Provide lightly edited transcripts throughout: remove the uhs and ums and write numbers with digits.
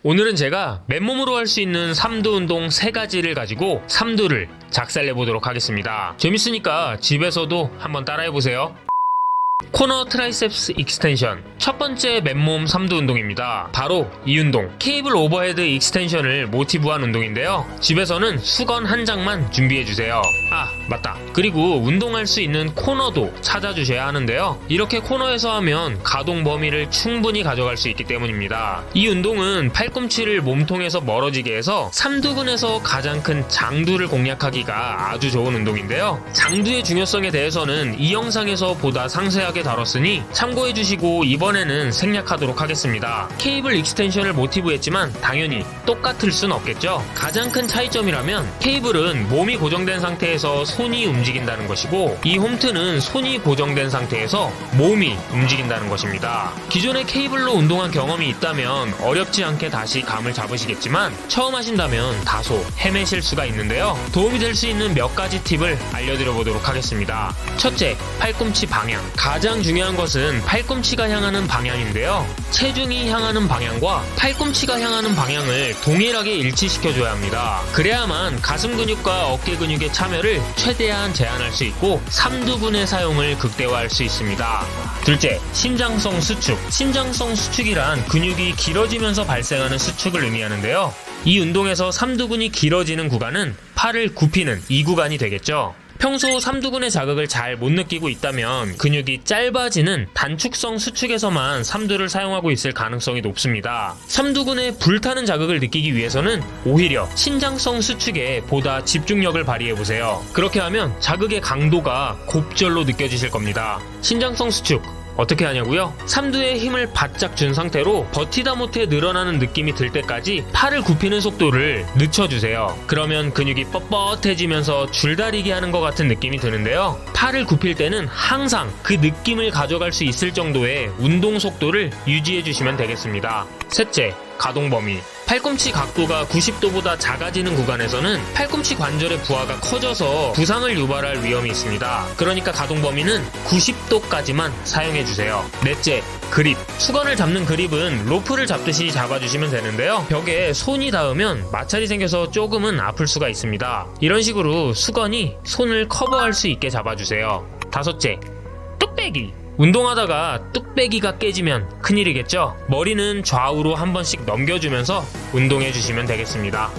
오늘은 제가 맨몸으로 할 수 있는 삼두 운동 3가지를 가지고 삼두를 작살내 보도록 하겠습니다. 재밌으니까 집에서도 한번 따라해보세요. 코너 트라이셉스 익스텐션, 첫 번째 맨몸 삼두 운동입니다. 바로 이 운동, 케이블 오버헤드 익스텐션을 모티브한 운동인데요. 집에서는 수건 한 장만 준비해주세요. 아 맞다, 그리고 운동할 수 있는 코너도 찾아주셔야 하는데요. 이렇게 코너에서 하면 가동 범위를 충분히 가져갈 수 있기 때문입니다. 이 운동은 팔꿈치를 몸통에서 멀어지게 해서 삼두근에서 가장 큰 장두를 공략하기가 아주 좋은 운동인데요. 장두의 중요성에 대해서는 이 영상에서 보다 상세하게 다뤘으니 참고해주시고 이번에는 생략하도록 하겠습니다. 케이블 익스텐션을 모티브했지만 당연히 똑같을 순 없겠죠. 가장 큰 차이점이라면 케이블은 몸이 고정된 상태에서 손이 움직인다는 것이고, 이 홈트는 손이 고정된 상태에서 몸이 움직인다는 것입니다. 기존에 케이블로 운동한 경험이 있다면 어렵지 않게 다시 감을 잡으시겠지만 처음 하신다면 다소 헤매실 수가 있는데요. 도움이 될 수 있는 몇 가지 팁을 알려드려 보도록 하겠습니다. 첫째, 팔꿈치 방향. 가장 중요한 것은 팔꿈치가 향하는 방향인데요. 체중이 향하는 방향과 팔꿈치가 향하는 방향을 동일하게 일치시켜줘야 합니다. 그래야만 가슴 근육과 어깨 근육의 참여를 최대한 제한할 수 있고 삼두근의 사용을 극대화할 수 있습니다. 둘째, 신장성 수축. 신장성 수축이란 근육이 길어지면서 발생하는 수축을 의미하는데요. 이 운동에서 삼두근이 길어지는 구간은 팔을 굽히는 이 구간이 되겠죠. 평소 삼두근의 자극을 잘 못 느끼고 있다면 근육이 짧아지는 단축성 수축에서만 삼두를 사용하고 있을 가능성이 높습니다. 삼두근의 불타는 자극을 느끼기 위해서는 오히려 신장성 수축에 보다 집중력을 발휘해보세요. 그렇게 하면 자극의 강도가 곱절로 느껴지실 겁니다. 신장성 수축 어떻게 하냐고요? 삼두에 힘을 바짝 준 상태로 버티다 못해 늘어나는 느낌이 들 때까지 팔을 굽히는 속도를 늦춰주세요. 그러면 근육이 뻣뻣해지면서 줄다리기 하는 것 같은 느낌이 드는데요. 팔을 굽힐 때는 항상 그 느낌을 가져갈 수 있을 정도의 운동 속도를 유지해주시면 되겠습니다. 셋째, 가동 범위. 팔꿈치 각도가 90도보다 작아지는 구간에서는 팔꿈치 관절의 부하가 커져서 부상을 유발할 위험이 있습니다. 그러니까 가동 범위는 90도까지만 사용해주세요. 넷째, 그립. 수건을 잡는 그립은 로프를 잡듯이 잡아주시면 되는데요. 벽에 손이 닿으면 마찰이 생겨서 조금은 아플 수가 있습니다. 이런 식으로 수건이 손을 커버할 수 있게 잡아주세요. 다섯째, 뚝배기. 운동하다가 뚝배기가 깨지면 큰일이겠죠? 머리는 좌우로 한 번씩 넘겨주면서 운동해주시면 되겠습니다.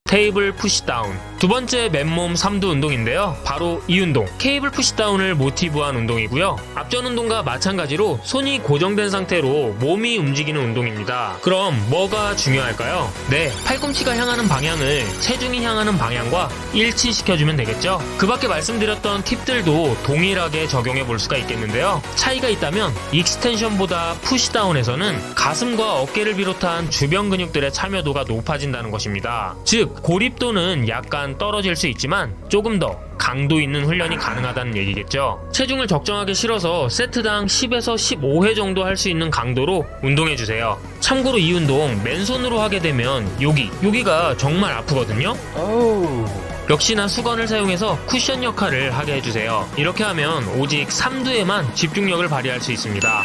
테이블 푸시다운. 두 번째 맨몸 삼두 운동인데요. 바로 이 운동, 케이블 푸시다운을 모티브한 운동이고요. 앞전 운동과 마찬가지로 손이 고정된 상태로 몸이 움직이는 운동입니다. 그럼 뭐가 중요할까요? 네, 팔꿈치가 향하는 방향을 체중이 향하는 방향과 일치시켜주면 되겠죠. 그 밖에 말씀드렸던 팁들도 동일하게 적용해 볼 수가 있겠는데요. 차이가 있다면 익스텐션보다 푸시다운에서는 가슴과 어깨를 비롯한 주변 근육들의 참여도가 높아진다는 것입니다. 즉 고립도는 약간 떨어질 수 있지만 조금 더 강도 있는 훈련이 가능하다는 얘기겠죠. 체중을 적정하게 실어서 세트당 10에서 15회 정도 할 수 있는 강도로 운동해주세요. 참고로 이 운동 맨손으로 하게 되면 여기가 정말 아프거든요. 역시나 수건을 사용해서 쿠션 역할을 하게 해주세요. 이렇게 하면 오직 삼두에만 집중력을 발휘할 수 있습니다.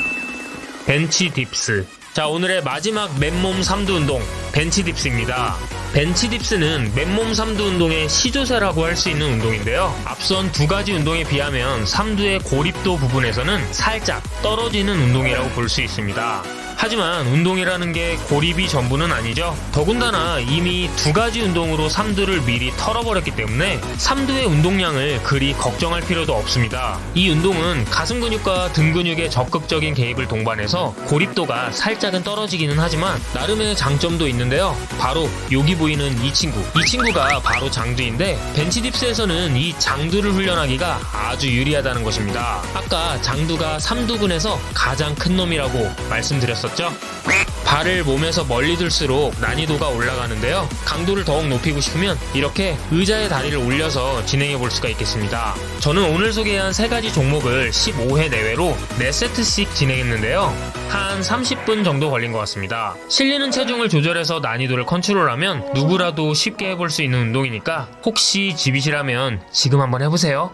벤치 딥스. 자, 오늘의 마지막 맨몸 삼두 운동, 벤치 딥스입니다. 벤치 딥스는 맨몸 삼두 운동의 시조새라고 할 수 있는 운동인데요. 앞선 두 가지 운동에 비하면 삼두의 고립도 부분에서는 살짝 떨어지는 운동이라고 볼 수 있습니다. 하지만 운동이라는 게 고립이 전부는 아니죠. 더군다나 이미 두 가지 운동으로 삼두를 미리 털어버렸기 때문에 삼두의 운동량을 그리 걱정할 필요도 없습니다. 이 운동은 가슴 근육과 등 근육의 적극적인 개입을 동반해서 고립도가 살짝은 떨어지기는 하지만 나름의 장점도 있는데요. 바로 여기 보이는 이 친구가 바로 장두인데, 벤치 딥스에서는 이 장두를 훈련하기가 아주 유리하다는 것입니다. 아까 장두가 삼두근에서 가장 큰 놈이라고 말씀드렸었죠. 발을 몸에서 멀리 둘수록 난이도가 올라가는데요. 강도를 더욱 높이고 싶으면 이렇게 의자에 다리를 올려서 진행해 볼 수가 있겠습니다. 저는 오늘 소개한 3가지 종목을 15회 내외로 4세트씩 진행했는데요. 한 30분 정도 걸린 것 같습니다. 실리는 체중을 조절해서 난이도를 컨트롤하면 누구라도 쉽게 해볼 수 있는 운동이니까 혹시 집이시라면 지금 한번 해보세요.